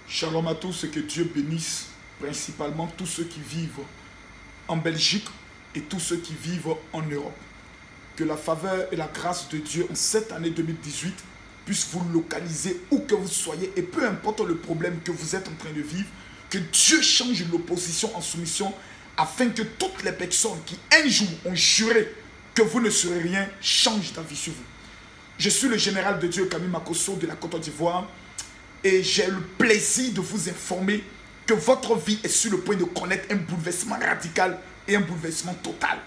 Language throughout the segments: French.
Shalom à tous et que Dieu bénisse principalement tous ceux qui vivent en Belgique et tous ceux qui vivent en Europe. Que la faveur et la grâce de Dieu en cette année 2018 puissent vous localiser où que vous soyez et peu importe le problème que vous êtes en train de vivre, que Dieu change l'opposition en soumission afin que toutes les personnes qui un jour ont juré que vous ne serez rien changent d'avis sur vous. Je suis le général de Dieu Camille Makosso de la Côte d'Ivoire et j'ai le plaisir de vous informer que votre vie est sur le point de connaître un bouleversement radical et un bouleversement total.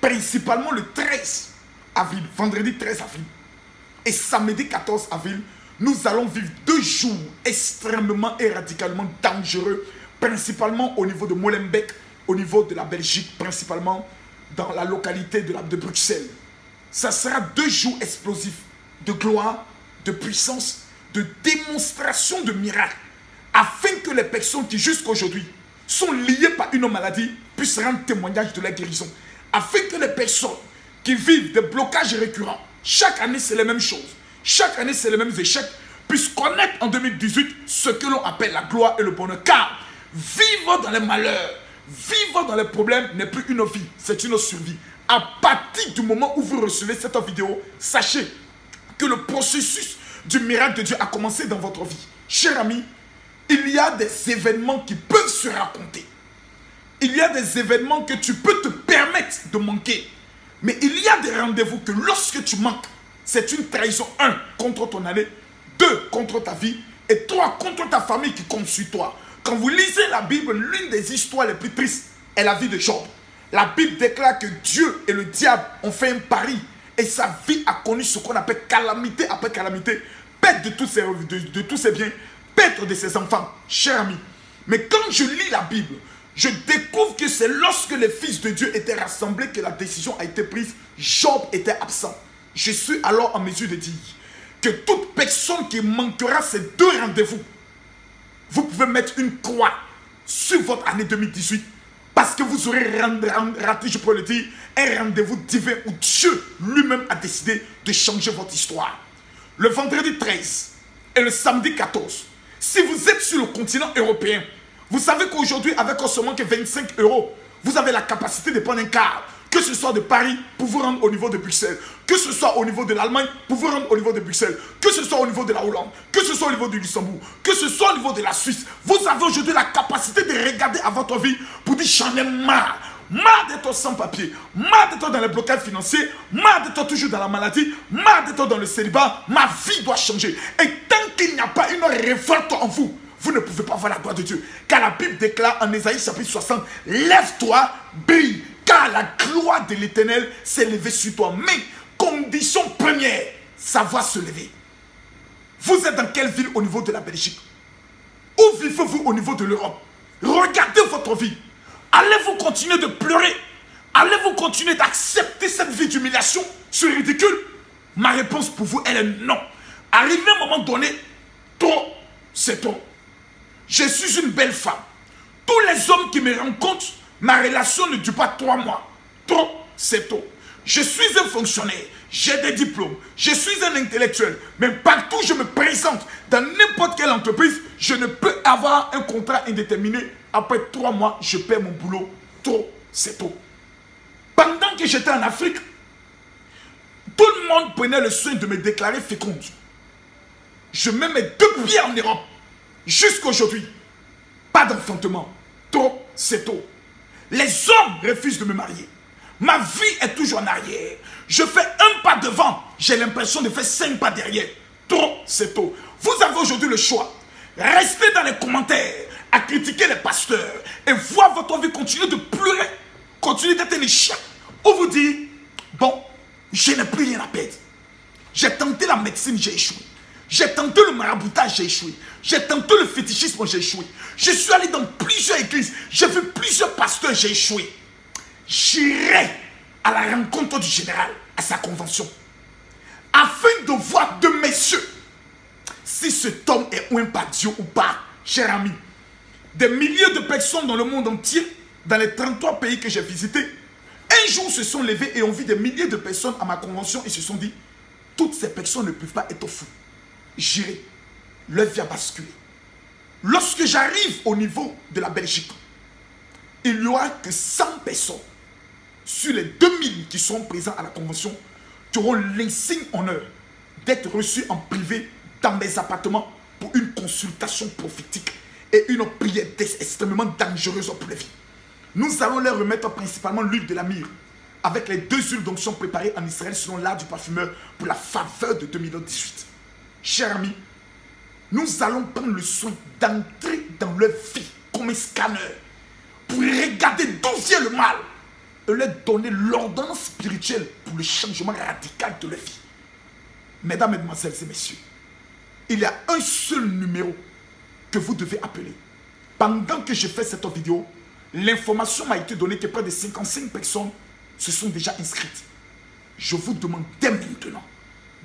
Principalement le 13 avril, vendredi 13 avril et samedi 14 avril, nous allons vivre 2 jours extrêmement et radicalement dangereux, principalement au niveau de Molenbeek, au niveau de la Belgique, principalement dans la localité de Bruxelles. Ça sera 2 jours explosifs de gloire, de puissance, de démonstration de miracles, afin que les personnes qui jusqu'à aujourd'hui sont liées par une maladie puissent rendre témoignage de la guérison, afin que les personnes qui vivent des blocages récurrents, chaque année c'est les mêmes choses, chaque année c'est les mêmes échecs, puissent connaître en 2018 ce que l'on appelle la gloire et le bonheur. Car vivre dans les malheurs, vivre dans les problèmes n'est plus une vie, c'est une survie. À partir du moment où vous recevez cette vidéo, sachez que le processus du miracle de Dieu a commencé dans votre vie. Cher ami, il y a des événements qui peuvent se raconter. Il y a des événements que tu peux te permettre de manquer. Mais il y a des rendez-vous que lorsque tu manques, c'est une trahison. 1, contre ton année. 2, contre ta vie. Et 3, contre ta famille qui compte sur toi. Quand vous lisez la Bible, l'une des histoires les plus tristes est la vie de Job. La Bible déclare que Dieu et le diable ont fait un pari. Et sa vie a connu ce qu'on appelle calamité après calamité. Perte de tous ses biens, perte de ses enfants, cher ami. Mais quand je lis la Bible, je découvre que c'est lorsque les fils de Dieu étaient rassemblés que la décision a été prise. Job était absent. Je suis alors en mesure de dire que toute personne qui manquera ces 2 rendez-vous, vous pouvez mettre une croix sur votre année 2018 parce que vous aurez raté, je peux le dire, un rendez-vous divin où Dieu lui-même a décidé de changer votre histoire. Le vendredi 13 et le samedi 14, si vous êtes sur le continent européen, vous savez qu'aujourd'hui, avec seulement que 25 €, vous avez la capacité de prendre un car, que ce soit de Paris pour vous rendre au niveau de Bruxelles, que ce soit au niveau de l'Allemagne pour vous rendre au niveau de Bruxelles, que ce soit au niveau de la Hollande, que ce soit au niveau du Luxembourg, que ce soit au niveau de la Suisse. Vous avez aujourd'hui la capacité de regarder à votre vie pour dire j'en ai marre. Marre d'être sans papier, marre d'être dans les blocages financiers, marre d'être toujours dans la maladie, marre d'être dans le célibat. Ma vie doit changer. Et tant qu'il n'y a pas une révolte en vous, vous ne pouvez pas voir la gloire de Dieu. Car la Bible déclare en Ésaïe chapitre 60, lève-toi, brille, car la gloire de l'Éternel s'est levée sur toi. Mais, condition première, savoir se lever. Vous êtes dans quelle ville au niveau de la Belgique? Où vivez-vous au niveau de l'Europe? Regardez votre vie. Allez-vous continuer de pleurer? Allez-vous continuer d'accepter cette vie d'humiliation? C'est ridicule. Ma réponse pour vous, elle est non. Arrivé à un moment donné, trop, c'est trop. Je suis une belle femme. Tous les hommes qui me rencontrent, ma relation ne dure pas 3 mois. Trop, c'est trop. Je suis un fonctionnaire, j'ai des diplômes, je suis un intellectuel. Mais partout où je me présente, dans n'importe quelle entreprise, je ne peux avoir un contrat indéterminé. Après 3 mois, je perds mon boulot. Trop, c'est trop. Pendant que j'étais en Afrique, tout le monde prenait le soin de me déclarer féconde. Je mets mes 2 pieds en Europe. Jusqu'à aujourd'hui, pas d'enfantement. Trop, c'est trop. Les hommes refusent de me marier. Ma vie est toujours en arrière. Je fais un pas devant, j'ai l'impression de faire 5 pas derrière. Trop, c'est trop. Vous avez aujourd'hui le choix. Restez dans les commentaires à critiquer les pasteurs et voir votre vie continuer de pleurer, continuer d'être un échec. Ou vous dire, bon, je n'ai plus rien à perdre. J'ai tenté la médecine, j'ai échoué. J'ai tenté le maraboutage, j'ai échoué. J'ai tenté le fétichisme, j'ai échoué. Je suis allé dans plusieurs églises. J'ai vu plusieurs pasteurs, j'ai échoué. J'irai à la rencontre du général, à sa convention, afin de voir de mes yeux si cet homme est oint par Dieu ou pas, cher ami. Des milliers de personnes dans le monde entier, dans les 33 pays que j'ai visités, un jour se sont levés et ont vu des milliers de personnes à ma convention et se sont dit, toutes ces personnes ne peuvent pas être fous. J'irai, leur vie a basculé. Lorsque j'arrive au niveau de la Belgique, il n'y aura que 100 personnes sur les 2000 qui seront présents à la convention qui auront l'insigne honneur d'être reçus en privé dans mes appartements pour une consultation prophétique et une prière extrêmement dangereuse pour les vies. Nous allons leur remettre principalement l'huile de la myrrhe avec les 2 huiles d'onction préparées en Israël selon l'art du parfumeur pour la faveur de 2018. Chers amis, nous allons prendre le soin d'entrer dans leur vie comme un scanner pour regarder d'où vient le mal et leur donner l'ordonnance spirituelle pour le changement radical de leur vie. Mesdames, Mesdemoiselles et Messieurs, il y a un seul numéro que vous devez appeler. Pendant que je fais cette vidéo, l'information m'a été donnée que près de 55 personnes se sont déjà inscrites. Je vous demande dès maintenant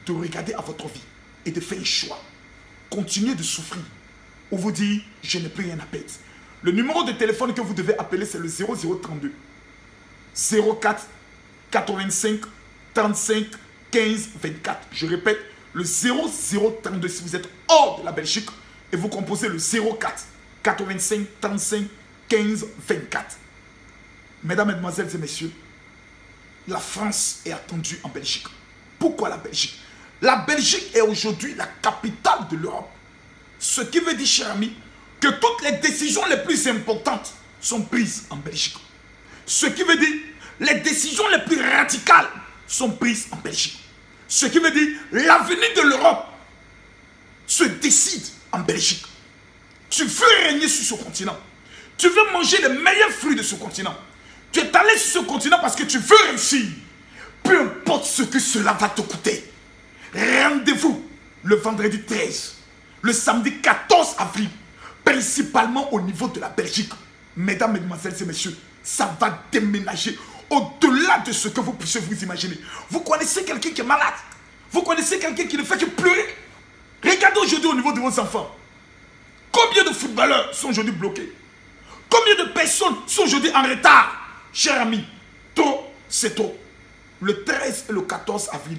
de regarder à votre vie et de faire un choix. Continuez de souffrir ou vous dire je n'ai plus rien à perdre. Le numéro de téléphone que vous devez appeler, c'est le 0032 04 85 35 15 24. Je répète, le 0032 si vous êtes hors de la Belgique et vous composez le 04 85 35 15 24. Mesdames, Mesdemoiselles et Messieurs, la France est attendue en Belgique. Pourquoi la Belgique? La Belgique est aujourd'hui la capitale de l'Europe. Ce qui veut dire, cher ami, que toutes les décisions les plus importantes sont prises en Belgique. Ce qui veut dire les décisions les plus radicales sont prises en Belgique. Ce qui veut dire l'avenir de l'Europe se décide en Belgique. Tu veux régner sur ce continent. Tu veux manger les meilleurs fruits de ce continent. Tu es allé sur ce continent parce que tu veux réussir. Peu importe ce que cela va te coûter. Rendez-vous le vendredi 13, le samedi 14 avril, principalement au niveau de la Belgique. Mesdames, Mesdemoiselles et Messieurs, ça va déménager au-delà de ce que vous puissiez vous imaginer. Vous connaissez quelqu'un qui est malade. Vous connaissez quelqu'un qui ne fait que pleurer. Regardez aujourd'hui au niveau de vos enfants. Combien de footballeurs sont aujourd'hui bloqués? Combien de personnes sont aujourd'hui en retard? Chers amis, trop, c'est trop. Le 13 et le 14 avril,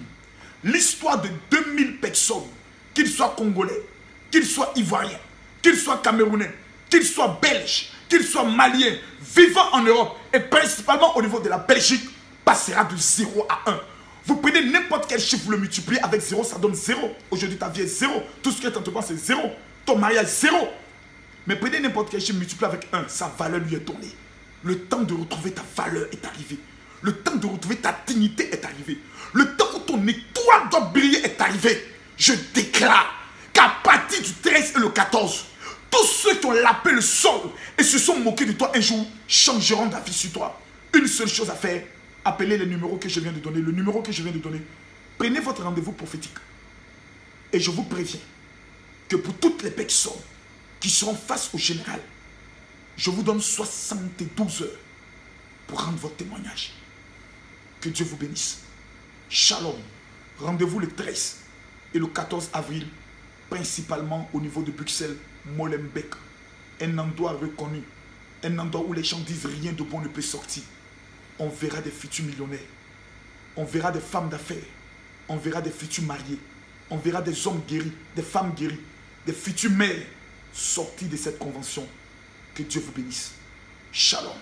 l'histoire de 2000 personnes, qu'ils soient congolais, qu'ils soient ivoiriens, qu'ils soient camerounais, qu'ils soient belges, qu'ils soient maliens, vivant en Europe et principalement au niveau de la Belgique, passera de 0 à 1. Vous prenez n'importe quel chiffre, vous le multipliez avec 0, ça donne 0. Aujourd'hui, ta vie est 0. Tout ce qui est en toi, c'est 0. Ton mariage, 0. Mais prenez n'importe quel chiffre, multiplié avec 1, sa valeur lui est donnée. Le temps de retrouver ta valeur est arrivé. Le temps de retrouver ta dignité est arrivé. Le temps où ton étoile doit briller est arrivé. Je déclare qu'à partir du 13 et le 14, tous ceux qui ont lapé le sol et se sont moqués de toi un jour changeront d'avis sur toi. Une seule chose à faire, appelez les numéros que je viens de donner. Le numéro que je viens de donner. Prenez votre rendez-vous prophétique. Et je vous préviens que pour toutes les personnes qui seront face au général, je vous donne 72 heures pour rendre votre témoignage. Que Dieu vous bénisse. Shalom. Rendez-vous le 13 et le 14 avril, principalement au niveau de Bruxelles, Molenbeek. Un endroit reconnu. Un endroit où les gens disent rien de bon ne peut sortir. On verra des futurs millionnaires. On verra des femmes d'affaires. On verra des futurs mariés. On verra des hommes guéris, des femmes guéries, des futurs mères sortis de cette convention. Que Dieu vous bénisse. Shalom.